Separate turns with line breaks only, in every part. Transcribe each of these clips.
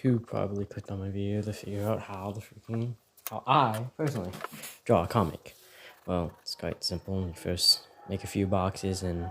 who probably clicked on my video to figure out how I personally draw a comic. Well, it's quite simple. You first make a few boxes and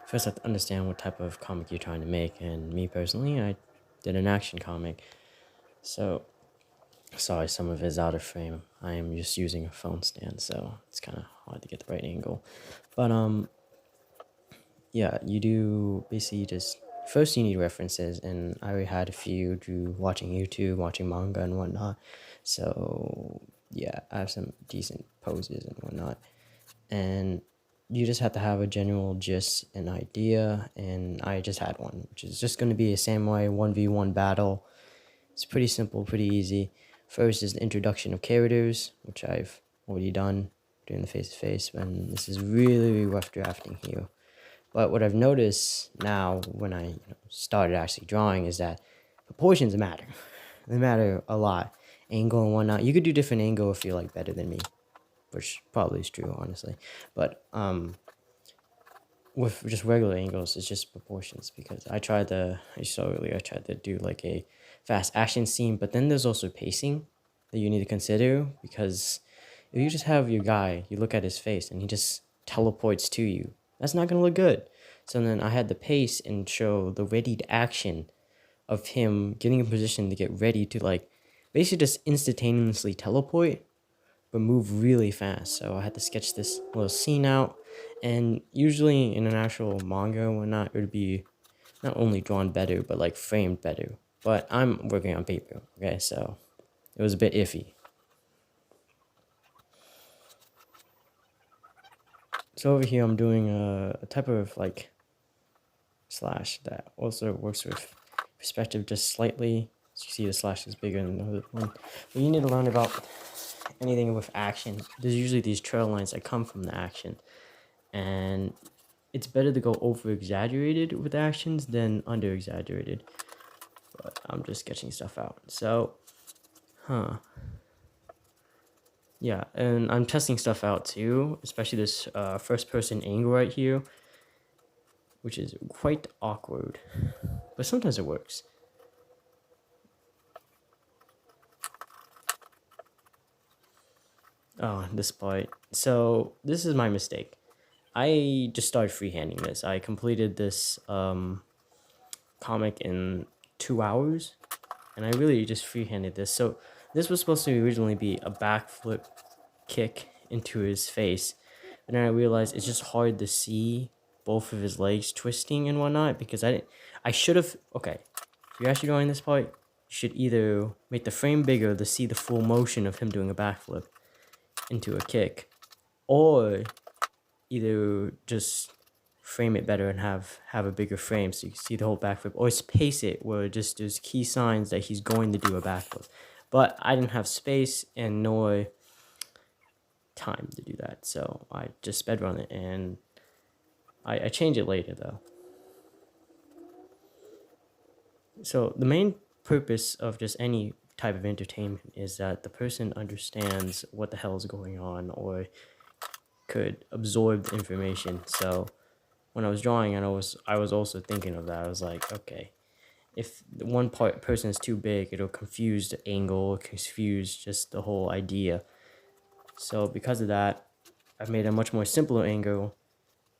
first have to understand what type of comic you're trying to make. And me personally, I did an action comic. So sorry, some of it is out of frame. I am just using a phone stand, so it's kind of hard to get the right angle. But yeah, you do basically just first you need references, and I already had a few through watching YouTube, watching manga and whatnot. So yeah, I have some decent poses and whatnot, and you just have to have a general gist and idea. And I just had one, which is just going to be a samurai 1v1 battle. It's pretty simple, pretty easy. First is the introduction of characters, which I've already done during the face-to-face, and this is really rough drafting here. But what I've noticed now when I started actually drawing is that proportions matter. They matter a lot. Angle and whatnot. You could do different angle if you're like better than me, which probably is true, honestly. But with just regular angles, it's just proportions, because I saw earlier, I tried to do like a fast action scene, but then there's also pacing that you need to consider, because if you just have your guy, you look at his face and he just teleports to you, that's not going to look good. So then I had to pace and show the readied action of him getting in position to get ready to like basically just instantaneously teleport but move really fast. So I had to sketch this little scene out. And usually in an actual manga and whatnot, it would be not only drawn better, but like framed better. But I'm working on paper, okay? So it was a bit iffy. So over here, I'm doing a type of like slash that also works with perspective just slightly. So you see the slash is bigger than the other one. But you need to learn about anything with action. There's usually these trail lines that come from the action. And it's better to go over exaggerated with actions than under exaggerated. But I'm just sketching stuff out. So, yeah, and I'm testing stuff out too, especially this first person angle right here, which is quite awkward, but sometimes it works. Oh, this part. So this is my mistake. I just started freehanding this. I completed this comic in 2 hours, and I really just freehanded this. So this was supposed to originally be a backflip kick into his face, but then I realized it's just hard to see both of his legs twisting and whatnot, because I should have. Okay, if you're actually drawing this part, you should either make the frame bigger to see the full motion of him doing a backflip into a kick, or either just frame it better and have a bigger frame so you can see the whole backflip, or space it where just there's key signs that he's going to do a backflip. But I didn't have space and nor time to do that, so I just sped run it, and I change it later though. So the main purpose of just any type of entertainment is that the person understands what the hell is going on, or could absorb the information. So when I was drawing, and I was also thinking of that. I was like, okay, if the one person is too big, it'll confuse the angle, confuse just the whole idea. So because of that, I've made a much more simpler angle.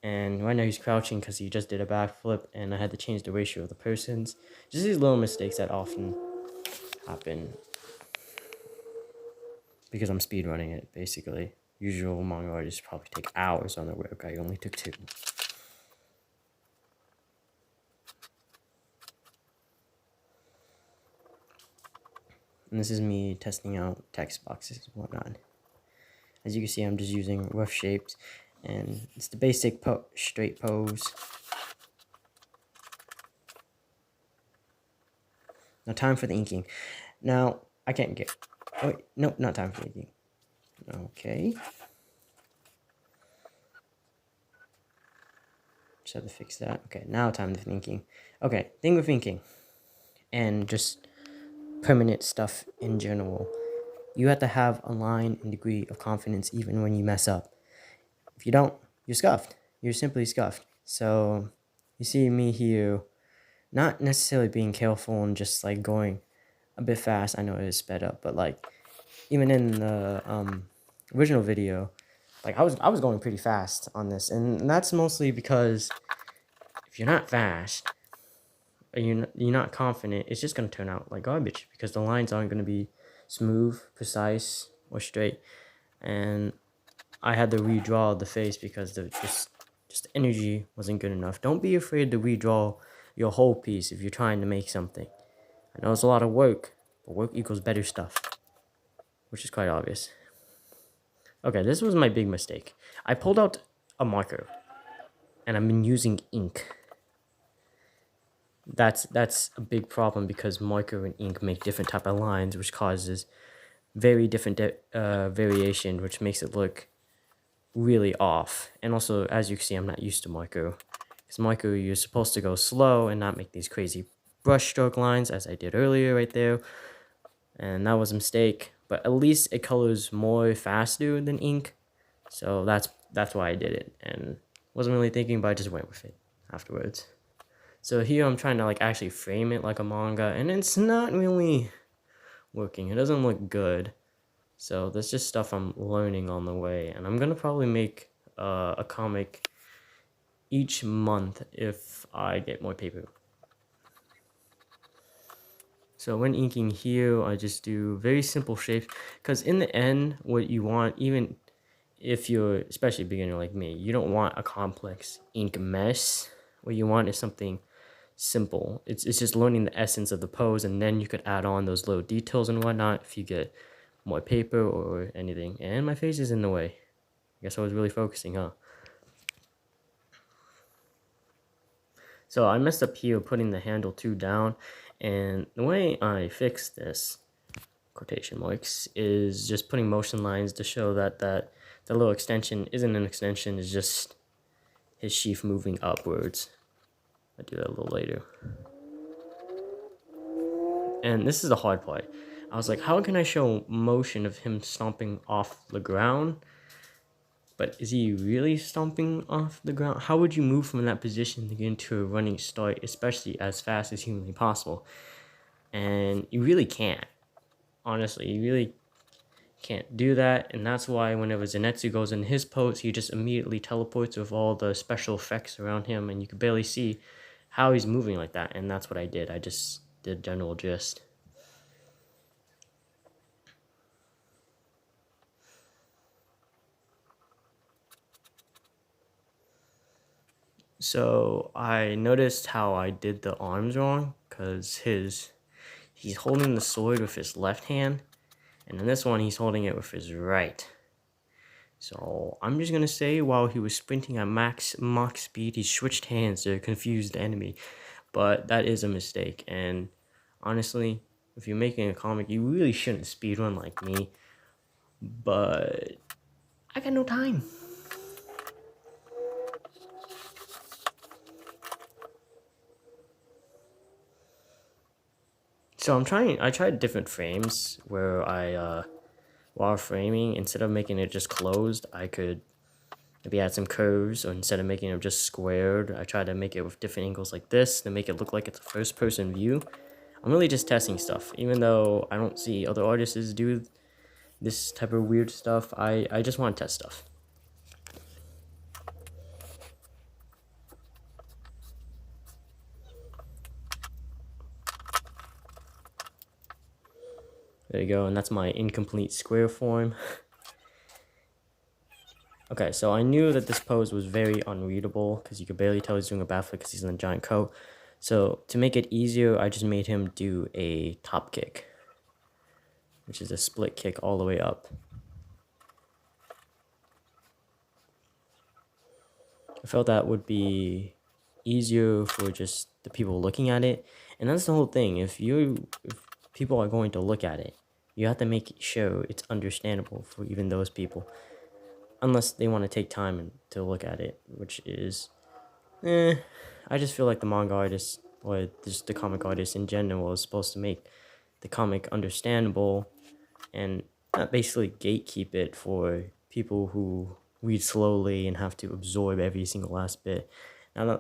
And right now he's crouching because he just did a backflip, and I had to change the ratio of the persons. Just these little mistakes that often happen because I'm speedrunning it, basically. Usual manga artists probably take hours on their work. I only took 2. And this is me testing out text boxes and whatnot. As you can see, I'm just using rough shapes, and it's the basic straight pose. Now time for the inking. Now, I can't get... Oh, wait, no, not time for the inking. Okay. Just have to fix that. Okay, now time for inking. Okay, thing with inking, and just permanent stuff in general. You have to have a line and degree of confidence even when you mess up. If you don't, you're scuffed. You're simply scuffed. So you see me here not necessarily being careful and just like going a bit fast. I know it is sped up, but like even in the original video, like I was going pretty fast on this, and that's mostly because if you're not fast or you're not confident, it's just gonna turn out like garbage because the lines aren't gonna be smooth, precise, or straight. And I had to redraw the face because the just the energy wasn't good enough. Don't be afraid to redraw your whole piece if you're trying to make something. I know it's a lot of work, but work equals better stuff, which is quite obvious. Okay, this was my big mistake. I pulled out a marker, and I've been using ink. That's a big problem because marker and ink make different type of lines, which causes very different variation, which makes it look really off. And also, as you can see, I'm not used to marker. Because marker, you're supposed to go slow and not make these crazy brush stroke lines, as I did earlier right there. And that was a mistake. But at least it colors more faster than ink. So that's why I did it. And wasn't really thinking, but I just went with it afterwards. So here I'm trying to like actually frame it like a manga, and it's not really working. It doesn't look good. So that's just stuff I'm learning on the way, and I'm gonna probably make a comic each month if I get more paper. So when inking here, I just do very simple shapes, because in the end, what you want, even if you're especially a beginner like me, you don't want a complex ink mess. What you want is something simple. It's just learning the essence of the pose, and then you could add on those little details and whatnot if you get more paper or anything. And my face is in the way. I guess I was really focusing, huh? So I messed up here putting the handle 2 down, and the way I fixed this, quotation marks, is just putting motion lines to show that the little extension isn't an extension, it's just his sheath moving upwards. I'll do that a little later. And this is the hard part. I was like, how can I show motion of him stomping off the ground? But is he really stomping off the ground? How would you move from that position to get into a running start, especially as fast as humanly possible? And you really can't. Honestly, you really can't do that. And that's why whenever Zenitsu goes in his pose, he just immediately teleports with all the special effects around him, and you can barely see how he's moving like that. And that's what I did. I just did general gist. So I noticed how I did the arms wrong, because he's holding the sword with his left hand, and in this one he's holding it with his right. So I'm just gonna say while he was sprinting at max speed, he switched hands to confuse the enemy. But that is a mistake, and honestly, if you're making a comic, you really shouldn't speedrun like me. But I got no time. So I tried different frames where while framing, instead of making it just closed, I could maybe add some curves, or instead of making it just squared, I tried to make it with different angles like this to make it look like it's a first person view. I'm really just testing stuff, even though I don't see other artists do this type of weird stuff. I just want to test stuff. There you go, and that's my incomplete square form. Okay, so I knew that this pose was very unreadable because you could barely tell he's doing a backflip because he's in a giant coat. So to make it easier, I just made him do a top kick, which is a split kick all the way up. I felt that would be easier for just the people looking at it, and that's the whole thing. If people are going to look at it, you have to make sure it's understandable for even those people, unless they want to take time to look at it, which is, I just feel like the manga artist, or just the comic artist in general, is supposed to make the comic understandable and not basically gatekeep it for people who read slowly and have to absorb every single last bit. Now,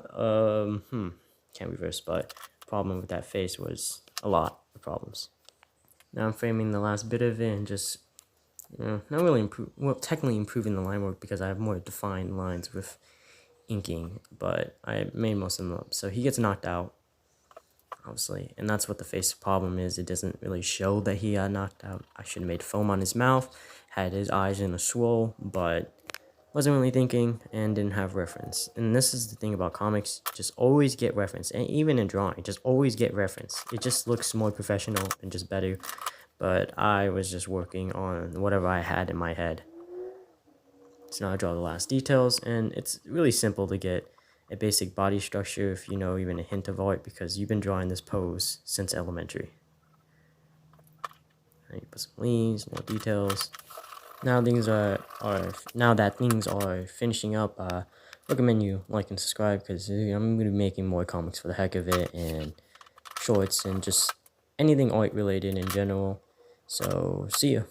can't reverse, but problem with that face was a lot of problems. Now I'm framing the last bit of it and just, not really technically improving the line work because I have more defined lines with inking, but I made most of them up. So he gets knocked out, obviously, and that's what the face problem is. It doesn't really show that he got knocked out. I should have made foam on his mouth, had his eyes in a swirl, but wasn't really thinking and didn't have reference. And this is the thing about comics, just always get reference. And even in drawing, just always get reference. It just looks more professional and just better. But I was just working on whatever I had in my head. So now I draw the last details, and it's really simple to get a basic body structure if you know even a hint of art, because you've been drawing this pose since elementary. And you put some leaves, more details. Now now that things are finishing up, recommend you like and subscribe, because I'm gonna be making more comics for the heck of it, and shorts, and just anything art related in general. So see ya.